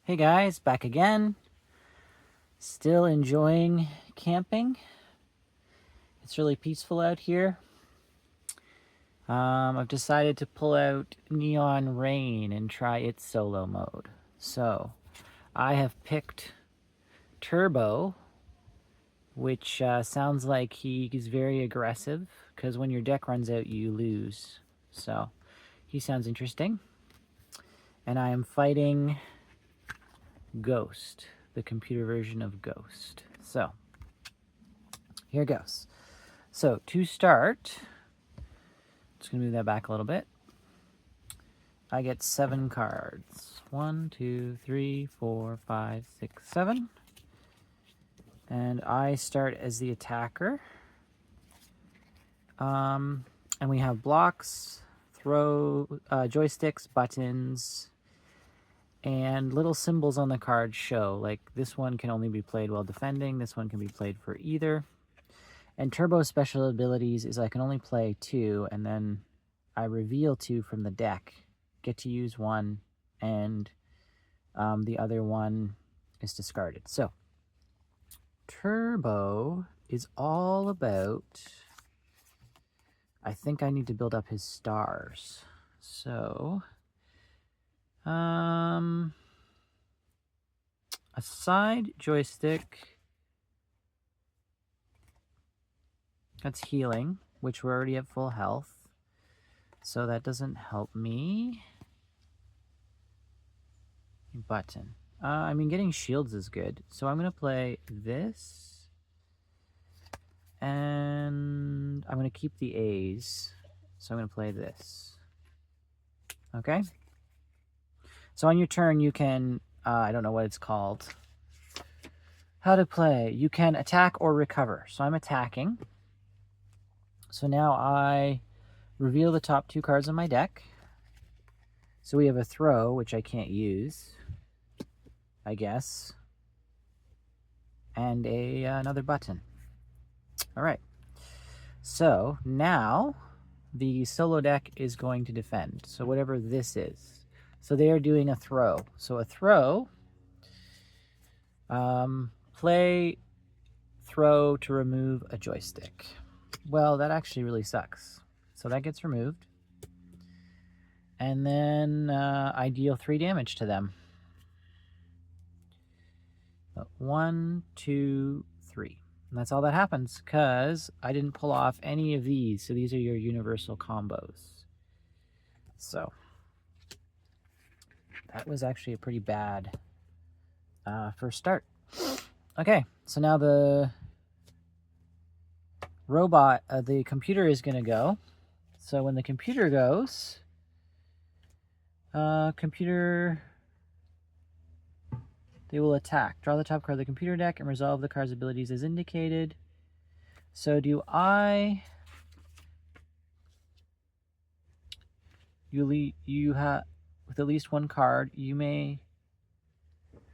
Hey guys, back again. Still enjoying camping. It's really peaceful out here. I've decided to pull out Neon Rain and try its solo mode. So, I have picked Turbo, which sounds like he's very aggressive, because when your deck runs out, you lose. So, he sounds interesting. And I am fighting Ghost, the computer version of Ghost. So, here goes. So, to start, just going to move that back a little bit. I get 7 cards. 1, 2, 3, 4, 5, 6, 7. And I start as the attacker. And we have blocks, joysticks, buttons, and little symbols on the card show. Like this one can only be played while defending. This one can be played for either. And Turbo's special abilities is I can only play 2, and then I reveal 2 from the deck. Get to use 1, and the other one is discarded. So, Turbo is all about... I think I need to build up his stars. So, a side joystick... That's healing, which we're already at full health. So that doesn't help me. Button. I mean, getting shields is good. So I'm going to play this. And I'm going to keep the A's. So I'm going to play this. Okay? So on your turn, you can... I don't know what it's called. How to play. You can attack or recover. So I'm attacking. So now I reveal the top 2 cards on my deck. So we have a throw, which I can't use, I guess, and another button. All right. So now the solo deck is going to defend. So whatever this is. So they are doing a throw. So a throw, play throw to remove a joystick. Well, that actually really sucks. So that gets removed. And then I deal 3 damage to them. 1, 2, 3. And that's all that happens, because I didn't pull off any of these. So these are your universal combos. So that was actually a pretty bad first start. Okay, so now the robot, the computer is going to go. So when the computer goes, computer, they will attack. Draw the top card of the computer deck and resolve the card's abilities as indicated. So do I... You have... With at least 1 card, you may...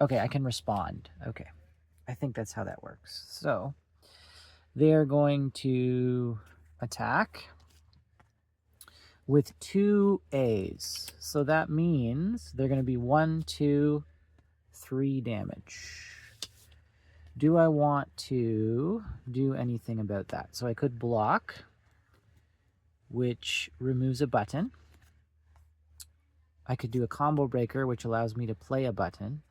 Okay, I can respond. Okay. I think that's how that works. So, they're going to attack with 2 A's. So that means they're going to be 1, 2, 3 damage. Do I want to do anything about that? So I could block, which removes a button. I could do a combo breaker, which allows me to play a button.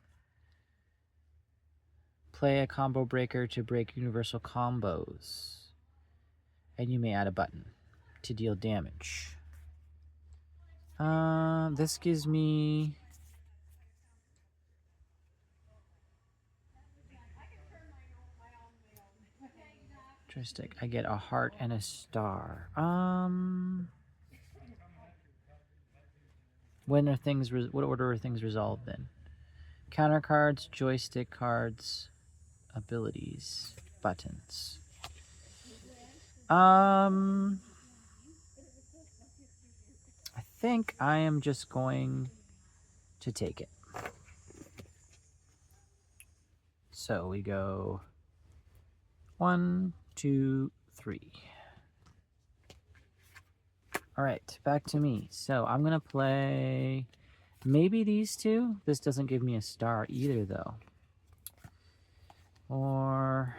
Play a combo breaker to break universal combos. And you may add a button to deal damage. This gives me... Joystick. I get a heart and a star. When are things... What order are things resolved in? Counter cards, joystick cards, abilities, buttons. I think I am just going to take it. So we go 1, 2, 3. All right, back to me. So I'm going to play Maybe these two? This doesn't give me a star either, though. Or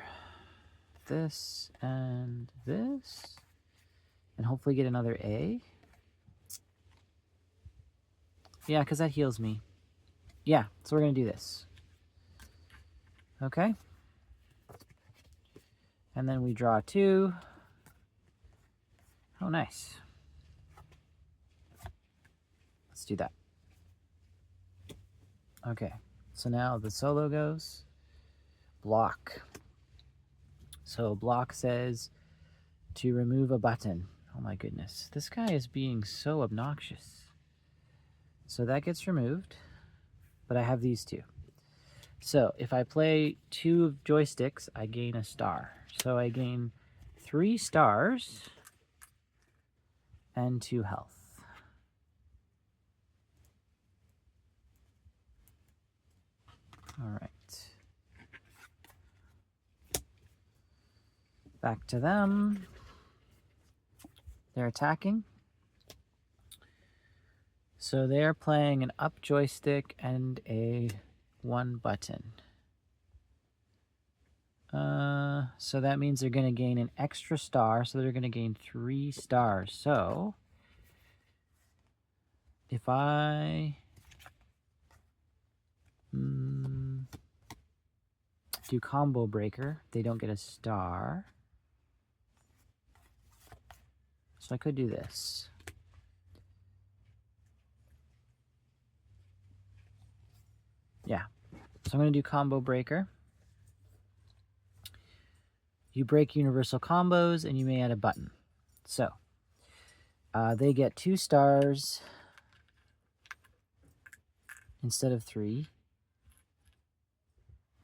this and this. And hopefully get another A. Yeah, because that heals me. Yeah, so we're going to do this. Okay. And then we draw 2. Oh, nice. Let's do that. Okay, so now the solo goes. Block. So block says to remove a button. Oh my goodness, this guy is being so obnoxious. So that gets removed, but I have these 2. So if I play 2 joysticks, I gain a star. So I gain 3 stars and 2 health. All right. Back to them. They're attacking. So they're playing an up joystick and a 1 button. So that means they're going to gain an extra star, so they're going to gain 3 stars. So if I do combo breaker, they don't get a star. So I could do this. Yeah. So I'm going to do combo breaker. You break universal combos and you may add a button. So they get 2 stars instead of 3.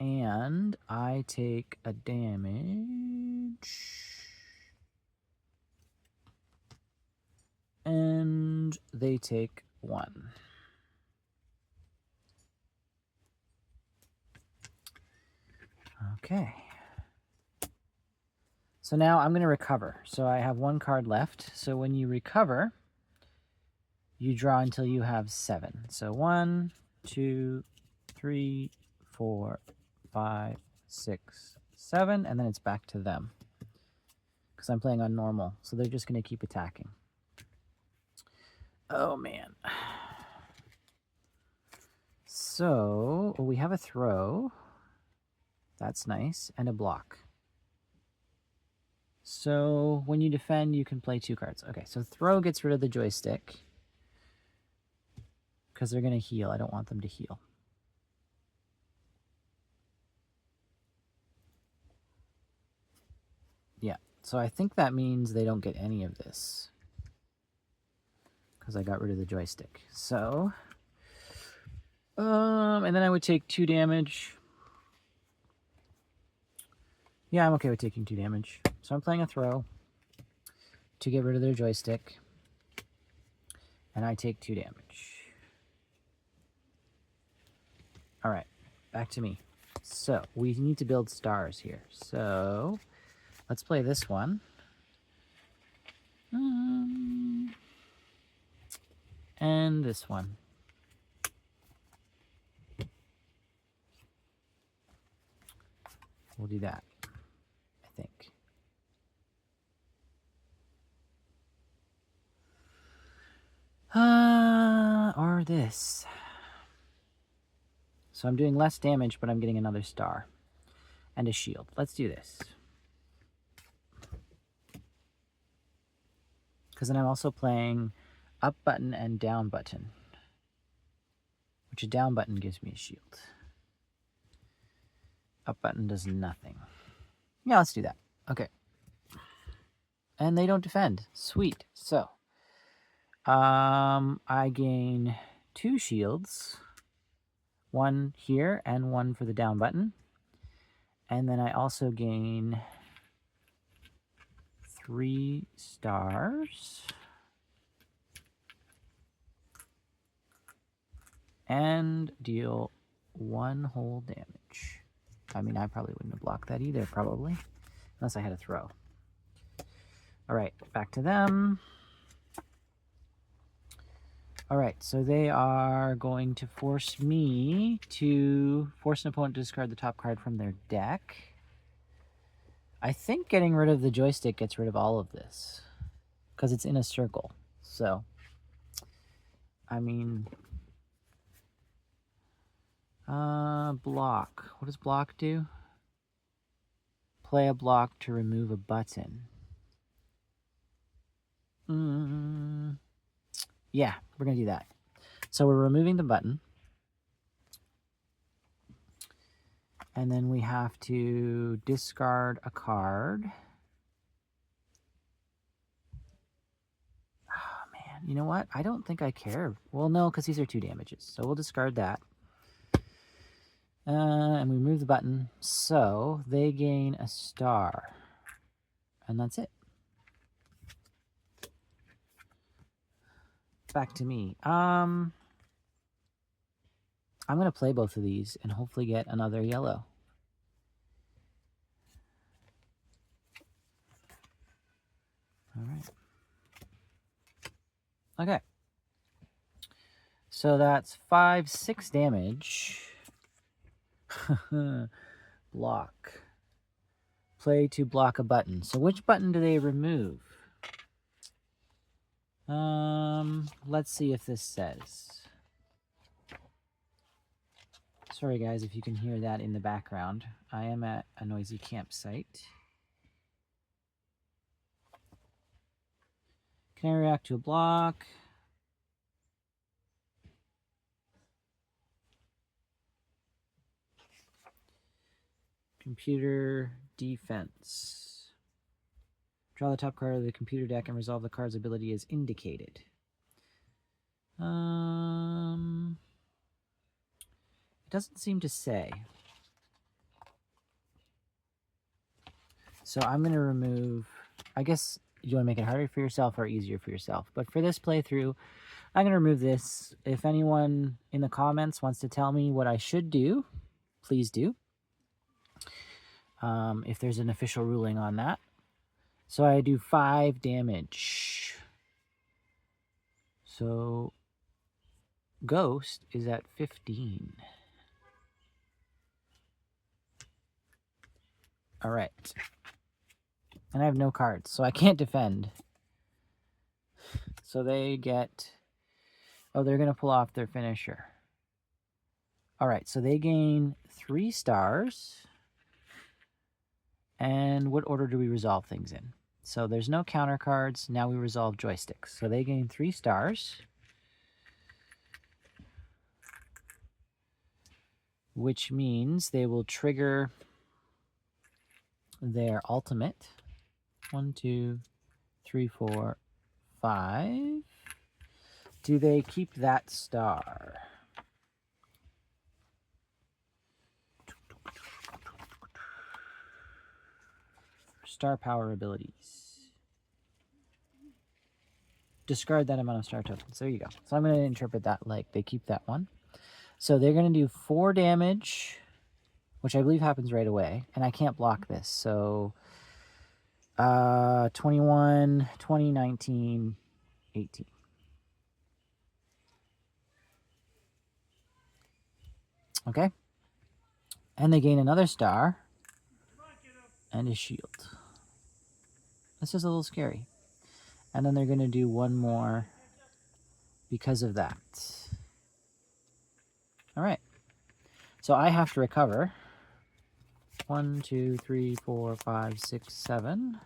And I take a damage. And they take 1. Okay. So now I'm going to recover. So I have 1 card left. So when you recover, you draw until you have 7. So 1, 2, 3, 4, 5, 6, 7, and then it's back to them. Because I'm playing on normal, so they're just going to keep attacking. Oh, man. So we have a throw. That's nice. And a block. So when you defend, you can play 2 cards. Okay, so throw gets rid of the joystick. Because they're going to heal. I don't want them to heal. Yeah, so I think that means they don't get any of this. Because I got rid of the joystick. So, and then I would take 2 damage. Yeah, I'm okay with taking 2 damage. So I'm playing a throw to get rid of their joystick. And I take 2 damage. All right, back to me. So we need to build stars here. So let's play this one. And this one. We'll do that, I think. Or this. So I'm doing less damage, but I'm getting another star. And a shield. Let's do this. Because then I'm also playing up button and down button. Which a down button gives me a shield. Up button does nothing. Yeah, let's do that. Okay. And they don't defend. Sweet. So, I gain 2 shields. 1 here and 1 for the down button. And then I also gain 3 stars. And deal 1 whole damage. I mean, I probably wouldn't have blocked that either, probably. Unless I had a throw. All right, back to them. All right, so they are going to force me to force an opponent to discard the top card from their deck. I think getting rid of the joystick gets rid of all of this because it's in a circle. So, I mean, block. What does block do? Play a block to remove a button. Yeah, we're going to do that. So we're removing the button. And then we have to discard a card. Oh, man. You know what? I don't think I care. Well, no, because these are 2 damages. So we'll discard that. And we remove the button. So they gain a star. And that's it. Back to me. I'm going to play both of these and hopefully get another yellow. All right. Okay. So that's 5, 6 damage. Block. Play to block a button. So which button do they remove? Let's see if this says. Sorry guys if you can hear that in the background. I am at a noisy campsite. Can I react to a block? Computer defense. Draw the top card of the computer deck and resolve the card's ability as indicated. It doesn't seem to say. So I'm going to remove, I guess you want to make it harder for yourself or easier for yourself. But for this playthrough, I'm going to remove this. If anyone in the comments wants to tell me what I should do, please do. If there's an official ruling on that. So I do 5 damage. So Ghost is at 15. All right. And I have no cards, so I can't defend. So they get... Oh, they're going to pull off their finisher. All right, so they gain 3 stars. And what order do we resolve things in? So there's no counter cards. Now we resolve joysticks. So they gain 3 stars. Which means they will trigger their ultimate. 1, 2, 3, 4, 5. Do they keep that star? Star power abilities. Discard that amount of star tokens. There you go. So I'm going to interpret that like they keep that one. So they're going to do 4 damage, which I believe happens right away. And I can't block this. So 21, 20, 19, 18. Okay. And they gain another star and a shield. This is a little scary. And then they're going to do 1 more because of that. All right. So I have to recover. 1, 2, 3, 4, 5, 6, 7.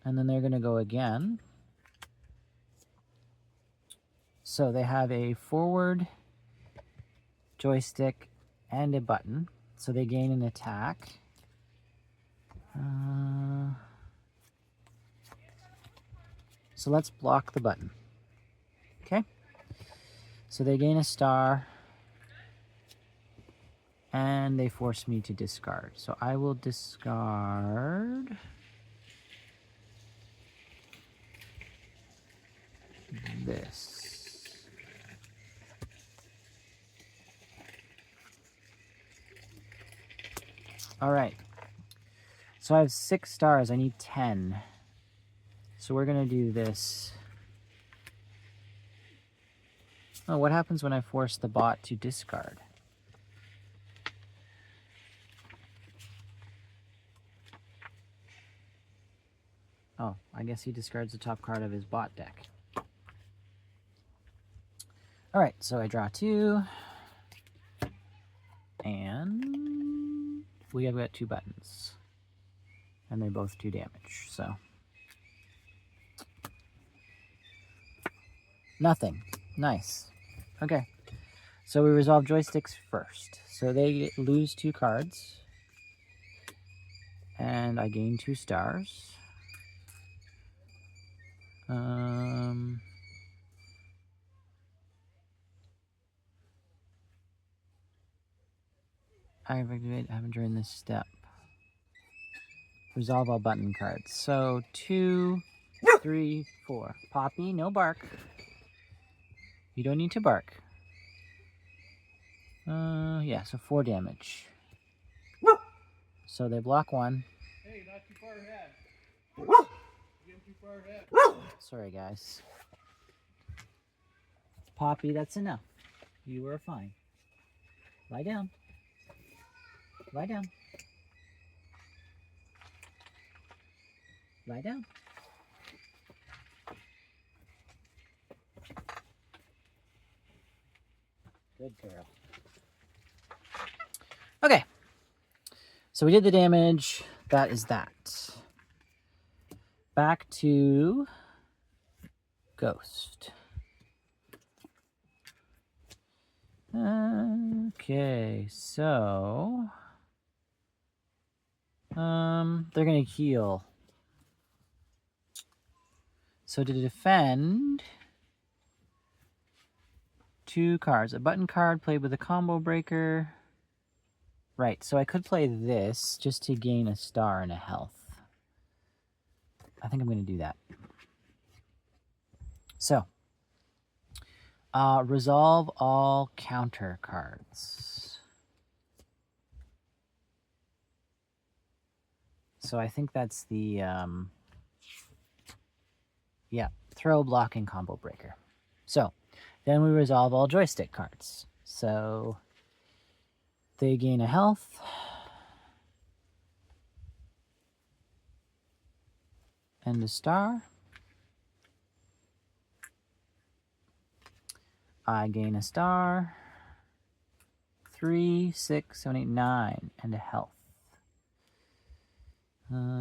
And then they're going to go again. So they have a forward joystick and a button. So they gain an attack. So let's block the button. Okay. So they gain a star. And they force me to discard. So I will discard this. All right. So I have 6 stars. I need 10. So we're going to do this. Oh, what happens when I force the bot to discard? Oh, I guess he discards the top card of his bot deck. All right, so I draw 2. And we have got 2 buttons. And they're both 2 damage, so. Nothing. Nice. Okay. So we resolve joysticks first. So they lose 2 cards. And I gain 2 stars. I haven't during this step. Resolve all button cards. So 2, 3, 4. Poppy, no bark. You don't need to bark. Yeah, so 4 damage. So they block 1. Hey, not too far ahead. You're getting too far ahead. Sorry, guys. Poppy, that's enough. You are fine. Lie down. Lie down. Lie down. Good girl. Okay. So we did the damage. That is that. Back to Ghost. Okay, so they're gonna heal. So to defend, 2 cards. A button card played with a combo breaker. Right, so I could play this just to gain a star and a health. I think I'm going to do that. So, resolve all counter cards. So I think that's the, yeah, throw, blocking, combo breaker. So, then we resolve all joystick cards. So, they gain a health. And a star. I gain a star. 3, 6, 7, 8, 9, and a health.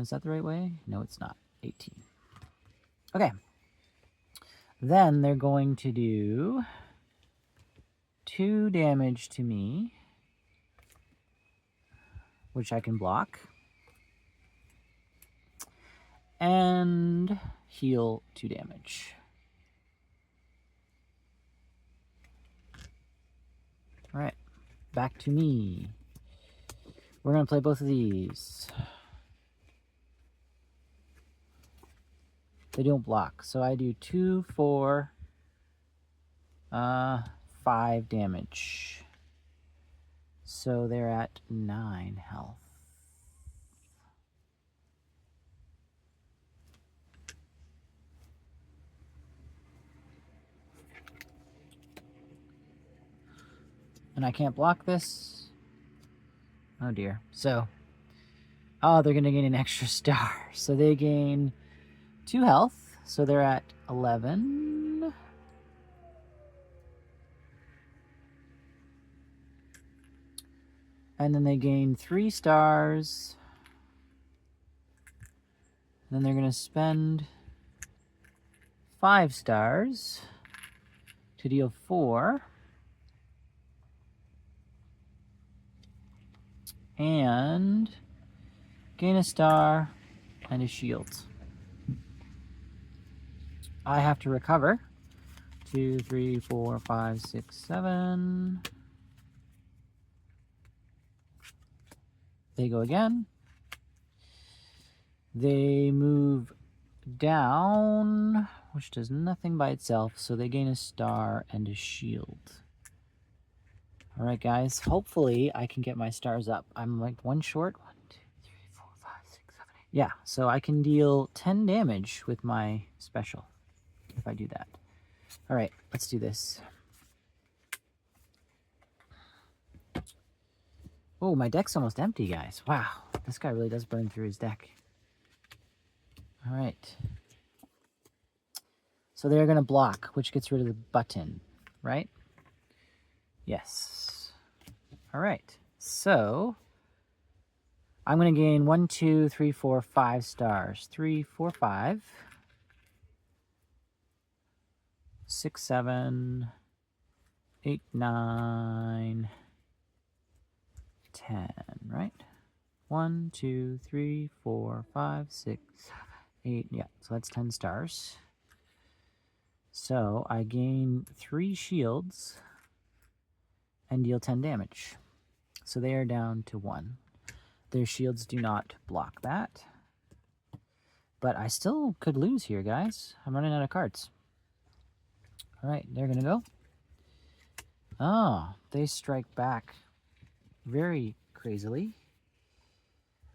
Is that the right way? No, it's not. 18. Okay. Then they're going to do 2 damage to me, which I can block, and heal 2 damage. All right, back to me. We're going to play both of these. They don't block, so I do 2, 4, 5 damage. So they're at 9 health. And I can't block this. Oh dear. So, oh, they're going to gain an extra star. So they gain 2 health. So they're at 11. And then they gain 3 stars. Then they're going to spend 5 stars to deal 4. And gain a star and a shield. I have to recover. 2, 3, 4, 5, 6, 7. They go again. They move down, which does nothing by itself, so they gain a star and a shield. All right, guys. Hopefully, I can get my stars up. I'm like 1 short. 1, 2, 3, 4, 5, 6, 7, 8. Yeah, so I can deal 10 damage with my special if I do that. All right, let's do this. Oh, my deck's almost empty, guys. Wow, this guy really does burn through his deck. All right. So they're going to block, which gets rid of the button, right? Yes. All right. So I'm going to gain 1, 2, 3, 4, 5 stars. 3, 4, 5. 6, 7, 8, 9, 10, right? 1, 2, 3, 4, 5, 6, 8. Yeah, so that's 10 stars. So I gain 3 shields and deal 10 damage. So they are down to 1. Their shields do not block that. But I still could lose here, guys. I'm running out of cards. All right, they're going to go. Oh, they strike back very crazily.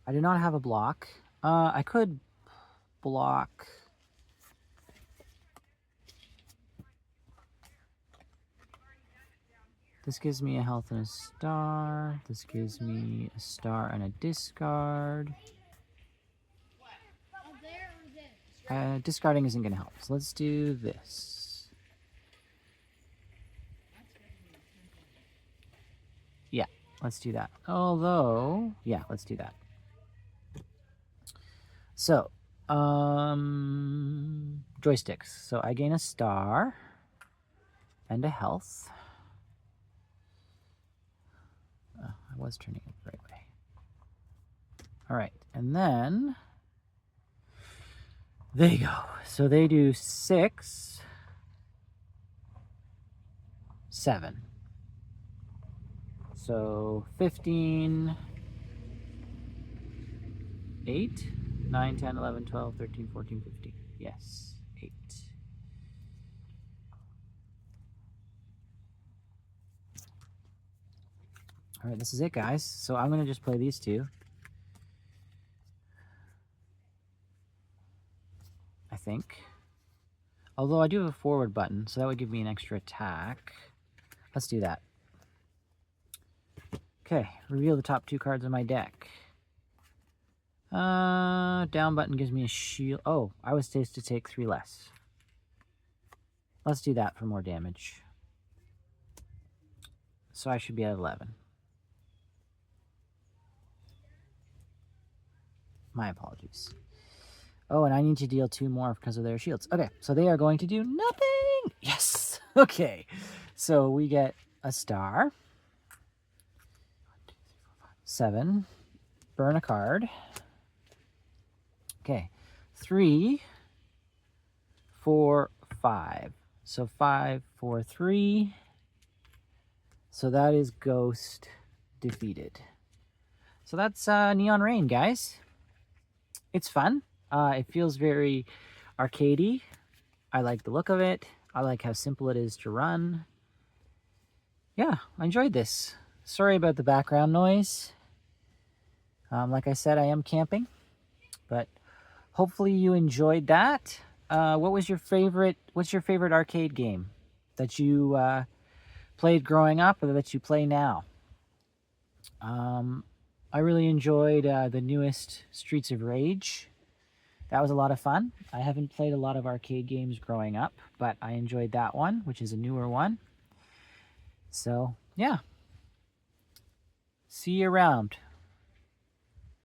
I do not have a block. I could block. This gives me a health and a star. This gives me a star and a discard. Discarding isn't going to help. So let's do this. Yeah, let's do that. Although, yeah, let's do that. So, joysticks. So I gain a star and a health. Oh, I was turning it the right way. All right, and then there you go. So they do 6, 7. So 15, 8, 9, 10, 11, 12, 13, 14, 15. Yes, 8. All right, this is it, guys. So I'm going to just play these two. I think. Although I do have a forward button, so that would give me an extra attack. Let's do that. Okay, reveal the top 2 cards of my deck. Down button gives me a shield. Oh, I was supposed to take 3 less. Let's do that for more damage. So I should be at 11. My apologies. Oh, and I need to deal 2 more because of their shields. Okay, so they are going to do nothing. Yes. Okay, so we get a star. 7. Burn a card. Okay, 3, 4, 5. So 5, 4, 3. So that is Ghost defeated. So that's Neon Rain, guys. It's fun. It feels very arcadey. I like the look of it. I like how simple it is to run. Yeah, I enjoyed this. Sorry about the background noise. Like I said, I am camping, but hopefully you enjoyed that. What's your favorite arcade game that you played growing up or that you play now? I really enjoyed the newest Streets of Rage. That was a lot of fun. I haven't played a lot of arcade games growing up, but I enjoyed that one, which is a newer one. So, yeah. See you around.